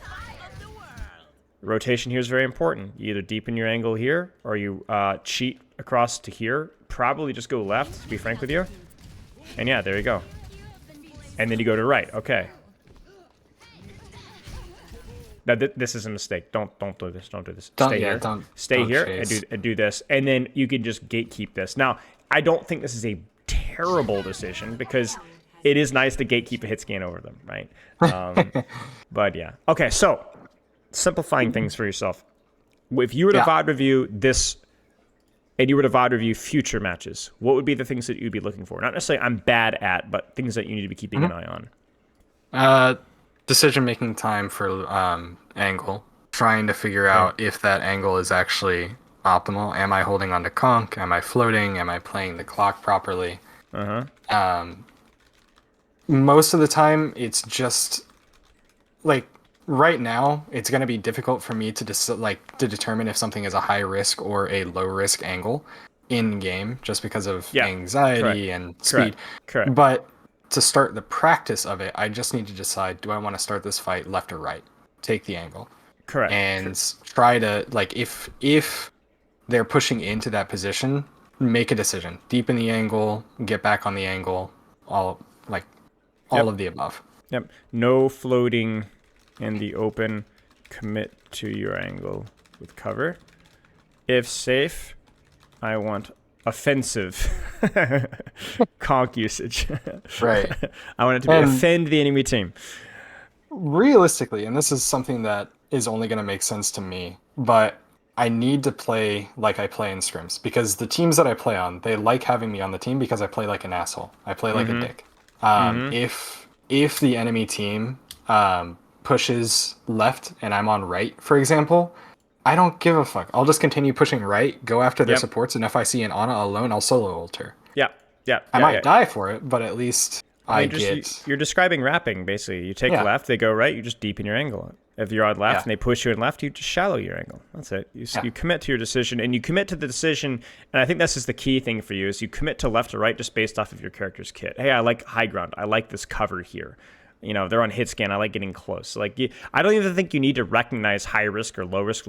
Rotation here is very important. You either deepen your angle here, or you cheat across to here. Probably just go left, to be frank with you. And yeah, there you go. And then you go to right. Okay. Now this is a mistake. Don't do this. Don't do this. Stay here. Stay here and do this, and then you can just gatekeep this. Now, I don't think this is a terrible decision because it is nice to gatekeep a hit scan over them, right? But yeah. Okay, so simplifying things for yourself. If you were to VOD review this, and you were to VOD review future matches, what would be the things that you'd be looking for? Not necessarily I'm bad at, but things that you need to be keeping an eye on. Decision-making time for angle. Trying to figure out if that angle is actually optimal. Am I holding on to conk? Am I floating? Am I playing the clock properly? Most of the time, it's just like right now. It's going to be difficult for me to determine if something is a high risk or a low risk angle in game, just because of anxiety and speed. Correct. But to start the practice of it, I just need to decide: do I want to start this fight left or right? Take the angle. Correct. And try to if they're pushing into that position, make a decision. Deepen the angle, get back on the angle. All of the above. Yep. No floating in the open. Commit to your angle with cover. If safe, I want offensive conk usage. Right. I want it to offend the enemy team. Realistically, and this is something that is only going to make sense to me, but I need to play like I play in scrims, because the teams that I play on, they like having me on the team because I play like an asshole. I play like a dick. If the enemy team pushes left and I'm on right, for example, I don't give a fuck. I'll just continue pushing right, go after their supports, and if I see an Ana alone, I'll solo ult her. I might die for it, but at least you're describing rapping, basically. You take left, they go right, you just deepen your angle. If you're on left and they push you in left, you just shallow your angle. That's it. You commit to your decision, and you commit to the decision, and I think this is the key thing for you, is you commit to left or right just based off of your character's kit. Hey, I like high ground. I like this cover here. You know, they're on hit scan. I like getting close. Like, I don't even think you need to recognize high risk or low risk,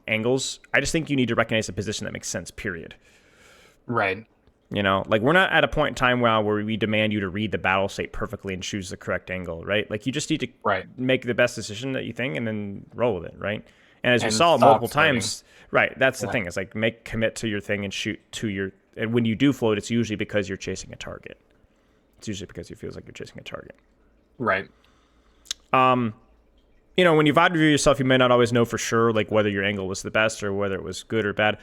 angles. I just think you need to recognize a position that makes sense, period. Right. You know, like, we're not at a point in time where we demand you to read the battle state perfectly and choose the correct angle, right? Like, you just need to make the best decision that you think and then roll with it, right? And as we saw multiple times, right, that's the thing. It's like, commit to your thing and shoot to your... And when you do float, it's usually because you're chasing a target. It's usually because it feels like you're chasing a target. Right. When you VOD review yourself, you may not always know for sure, like, whether your angle was the best or whether it was good or bad.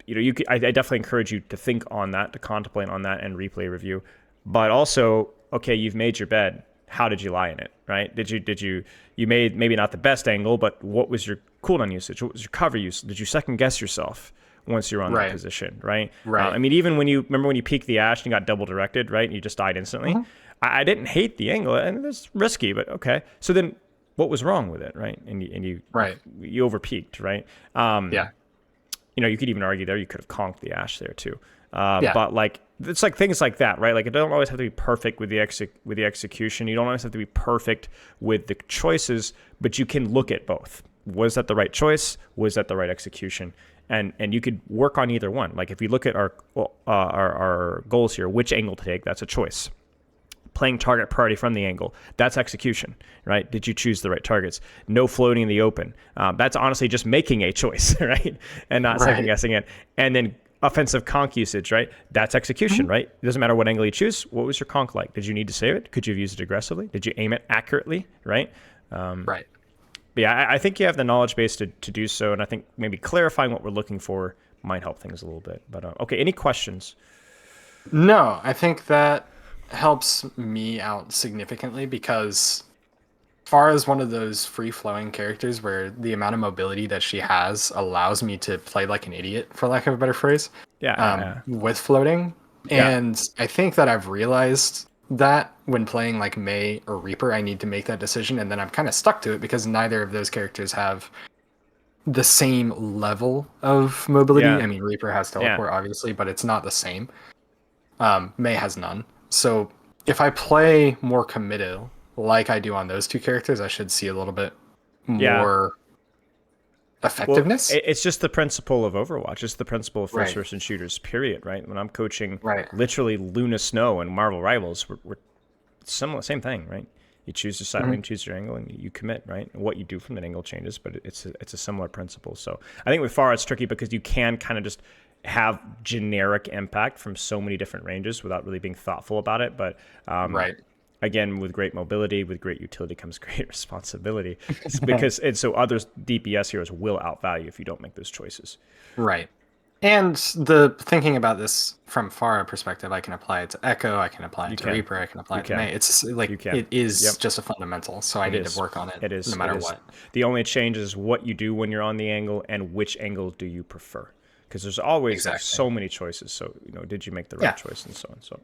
I definitely encourage you to think on that, to contemplate on that, and replay review. But also, okay, you've made your bed. How did you lie in it, right? You made maybe not the best angle, but what was your cooldown usage? What was your cover use? Did you second guess yourself once you're on that position, right? Right. I mean, even when you peeked the Ashe and you got double directed, right? And you just died instantly. I didn't hate the angle, and it's risky, but okay. So then, what was wrong with it, right? And you over peaked, right? You could even argue there you could have conked the Ashe there too. But like, it's like things like that, right? Like, it don't always have to be perfect with the execution. You don't always have to be perfect with the choices, but you can look at both. Was that the right choice? Was that the right execution? And you could work on either one. Like, if you look at our goals here, which angle to take, that's a choice. Playing target priority from the angle, that's execution, right? Did you choose the right targets? No floating in the open. That's honestly just making a choice, right? And not second guessing it. And then offensive conk usage, right? That's execution, right? It doesn't matter what angle you choose. What was your conk like? Did you need to save it? Could you have used it aggressively? Did you aim it accurately, right? Right. But yeah, I think you have the knowledge base to do so, and I think maybe clarifying what we're looking for might help things a little bit. But okay, any questions? No, I think that helps me out significantly, because Pharah is one of those free-flowing characters where the amount of mobility that she has allows me to play like an idiot, for lack of a better phrase. With floating. Yeah. And I think that I've realized that when playing like Mei or Reaper, I need to make that decision, and then I'm kind of stuck to it because neither of those characters have the same level of mobility. Yeah. I mean, Reaper has Yeah. teleport, obviously, but it's not the same. Mei has none. So if I play more committed, like I do on those two characters, I should see a little bit Yeah. more Well, effectiveness. it's just the principle of Overwatch. It's the principle of Right. first-person shooters, period, right? When I'm coaching Right. literally Luna Snow and Marvel Rivals, we're similar, same thing, right? You choose your side Mhm. lane, choose your angle, and you commit, right? And what you do from that angle changes, but it's a similar principle. So I think with Pharah, it's tricky because you can kind of just have generic impact from so many different ranges without really being thoughtful about it. But Right. again, with great mobility, with great utility comes great responsibility. And so other DPS heroes will outvalue if you don't make those choices. Right. And the thinking about this from Pharah perspective, I can apply it to Echo, I can apply it You to can. Reaper, I can apply You it to can. Mei. It's like You can. it is Yep. just a fundamental, so I It need is. to work on it, It is. no matter It is. what. The only change is what you do when you're on the angle and which angle do you prefer. Because there's always Exactly. so many choices. So, did you make the right Yeah. choice and so on. So